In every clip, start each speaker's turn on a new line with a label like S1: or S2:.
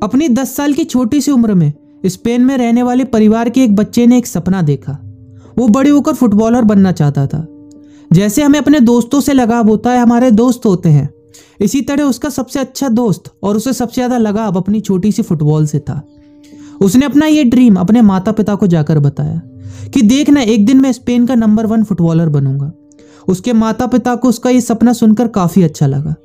S1: अपनी 10 साल की छोटी सी उम्र में स्पेन में रहने वाले परिवार के एक बच्चे ने एक सपना देखा। वो बड़े होकर फुटबॉलर बनना चाहता था। जैसे हमें अपने दोस्तों से लगाव होता है, हमारे दोस्त होते हैं, इसी तरह उसका सबसे अच्छा दोस्त और उसे सबसे ज़्यादा लगाव अपनी छोटी सी फुटबॉल से था। उसने अपना ये ड्रीम अपने माता पिता को जाकर बताया कि देखना, एक दिन मैं स्पेन का नंबर 1 फुटबॉलर बनूंगा। उसके माता पिता को उसका ये सपना सुनकर काफ़ी अच्छा लगा।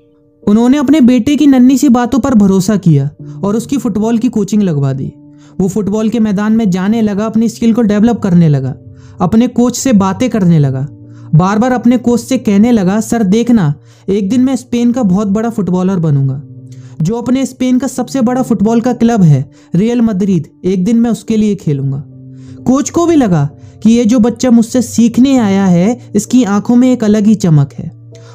S1: उन्होंने अपने बेटे की नन्ही सी बातों पर भरोसा किया और उसकी फुटबॉल की कोचिंग लगवा दी। वो फुटबॉल के मैदान में जाने लगा, अपनी स्किल को डेवलप करने लगा, अपने कोच से बातें करने लगा, बार बार अपने कोच से कहने लगा, सर देखना, एक दिन मैं स्पेन का बहुत बड़ा फुटबॉलर बनूंगा। जो अपने स्पेन का सबसे बड़ा फुटबॉल का क्लब है रियल मैड्रिड, एक दिन मैं उसके लिए खेलूंगा। कोच को भी लगा कि ये जो बच्चा मुझसे सीखने आया है, इसकी आंखों में एक अलग ही चमक है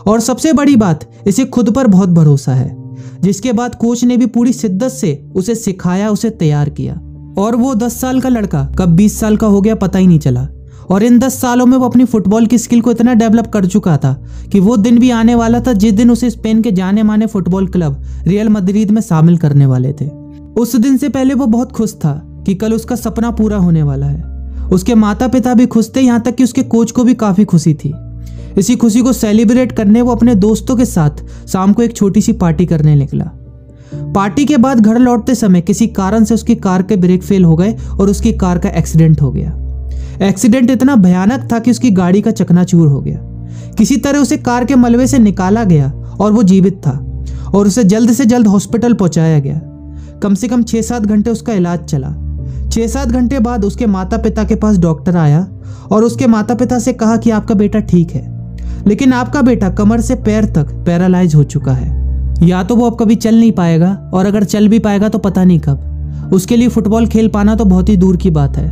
S1: और सबसे बड़ी बात, इसे खुद पर बहुत भरोसा है। जिसके बाद कोच ने भी पूरी शिद्दत से उसे सिखाया, उसे तैयार किया और वो 10 साल का लड़का कब 20 साल का हो गया पता ही नहीं चला। और इन 10 सालों में वो अपनी फुटबॉल की स्किल को इतना डेवलप कर चुका था कि वो दिन भी आने वाला था जिस दिन उसे स्पेन के जाने माने फुटबॉल क्लब रियल मैड्रिड में शामिल करने वाले थे। उस दिन से पहले वो बहुत खुश था कि कल उसका सपना पूरा होने वाला है। उसके माता पिता भी खुश थे, यहाँ तक कि उसके कोच को भी काफ़ी खुशी थी। इसी खुशी को सेलिब्रेट करने वो अपने दोस्तों के साथ शाम को एक छोटी सी पार्टी करने निकला। पार्टी के बाद घर लौटते समय किसी कारण से उसकी कार के ब्रेक फेल हो गए और उसकी कार का एक्सीडेंट हो गया। एक्सीडेंट इतना भयानक था कि उसकी गाड़ी का चकनाचूर हो गया। किसी तरह उसे कार के मलबे से निकाला गया और वो जीवित था और उसे जल्द से जल्द हॉस्पिटल पहुंचाया गया। कम से कम 6-7 घंटे उसका इलाज चला। 6-7 घंटे बाद उसके माता पिता के पास डॉक्टर आया और उसके माता पिता से कहा कि आपका बेटा ठीक है, लेकिन आपका बेटा कमर से पैर तक पैरालाइज हो चुका है। या तो वो अब कभी चल नहीं पाएगा और अगर चल भी पाएगा तो पता नहीं कब। उसके लिए फुटबॉल खेल पाना तो बहुत ही दूर की बात है।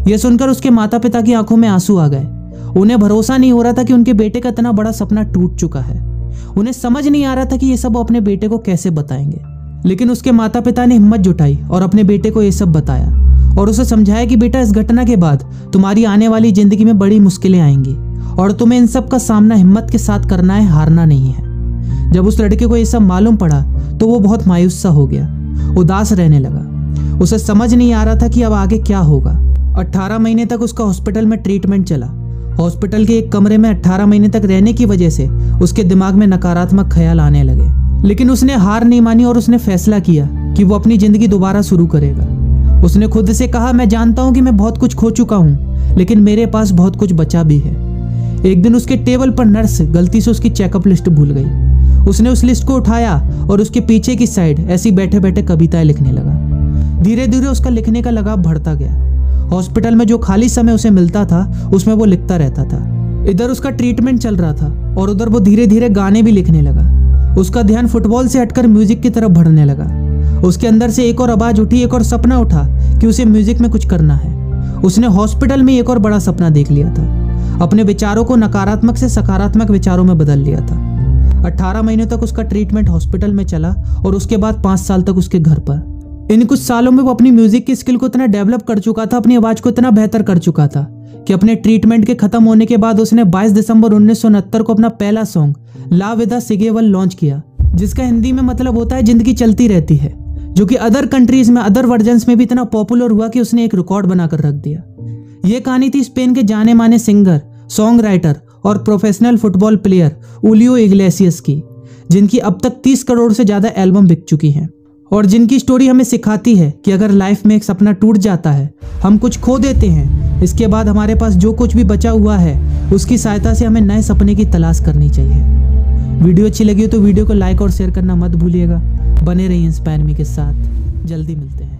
S1: यह सुनकर उसके माता पिता की आंखों में आंसू आ गए। उन्हें भरोसा नहीं हो रहा था कि उनके बेटे का इतना बड़ा सपना टूट चुका है। उन्हें समझ नहीं आ रहा था कि ये सब वो अपने बेटे को कैसे बताएंगे। लेकिन उसके माता पिता ने हिम्मत जुटाई और अपने बेटे को ये सब बताया और उसे समझाया कि बेटा, इस घटना के बाद तुम्हारी आने वाली जिंदगी में बड़ी मुश्किलें आएंगी और तुम्हें इन सब का सामना हिम्मत के साथ करना है, हारना नहीं है। जब उस लड़के को ये सब मालूम पड़ा तो वो बहुत मायूस सा हो गया, उदास रहने लगा। उसे समझ नहीं आ रहा था कि अब आगे क्या होगा। 18 महीने तक उसका हॉस्पिटल में ट्रीटमेंट चला। हॉस्पिटल के एक कमरे में 18 महीने तक रहने की वजह से उसके दिमाग में नकारात्मक ख्याल आने लगे। लेकिन उसने हार नहीं मानी और उसने फैसला किया कि वो अपनी जिंदगी दोबारा शुरू करेगा। उसने खुद से कहा, मैं जानता हूं कि मैं बहुत कुछ खो चुका हूं, लेकिन मेरे पास बहुत कुछ बचा भी है। एक दिन उसके टेबल पर नर्स गलती से उसकी चेकअप लिस्ट भूल गई। उसने उस लिस्ट को उठाया और उसके पीछे की साइड ऐसी बैठे बैठे कविताएं लिखने लगा। धीरे धीरे उसका लिखने का लगाव बढ़ता गया। हॉस्पिटल में जो खाली समय उसे मिलता था उसमें वो लिखता रहता था। इधर उसका ट्रीटमेंट चल रहा था और उधर वो धीरे धीरे गाने भी लिखने लगा। उसका ध्यान फुटबॉल से हटकर म्यूजिक की तरफ बढ़ने लगा। उसके अंदर से एक और आवाज उठी, एक और सपना उठा कि उसे म्यूजिक में कुछ करना है। उसने हॉस्पिटल में एक और बड़ा सपना देख लिया था। अपने विचारों को नकारात्मक से सकारात्मक विचारों में बदल लिया था। 18 महीने तक उसका ट्रीटमेंट हॉस्पिटल में चला और उसके बाद 5 साल तक उसके घर पर। इन कुछ सालों में वो अपनी म्यूजिक की स्किल को इतना डेवलप कर चुका था, अपनी आवाज को इतना बेहतर कर चुका था कि अपने ट्रीटमेंट के खत्म होने के बाद उसने 22 दिसंबर 1969 को अपना पहला सॉन्ग ला विदा सिगेवल लॉन्च किया, जिसका हिंदी में मतलब होता है जिंदगी चलती रहती है, जो कि अदर कंट्रीज में, अदर वर्जन्स में भी इतना पॉपुलर हुआ कि उसने एक रिकॉर्ड बनाकर रख दिया। ये कहानी थी स्पेन के जाने माने सिंगर, सॉन्ग राइटर और प्रोफेशनल फुटबॉल प्लेयर उलियो इग्लेसियस की, जिनकी अब तक 30 करोड़ से ज्यादा एल्बम बिक चुकी हैं और जिनकी स्टोरी हमें सिखाती है कि अगर लाइफ में एक सपना टूट जाता है, हम कुछ खो देते हैं, इसके बाद हमारे पास जो कुछ भी बचा हुआ है उसकी सहायता से हमें नए सपने की तलाश करनी चाहिए। वीडियो अच्छी लगी हो तो वीडियो को लाइक और शेयर करना मत भूलिएगा। बने रहिए इंस्पायर मी के साथ। जल्दी मिलते हैं।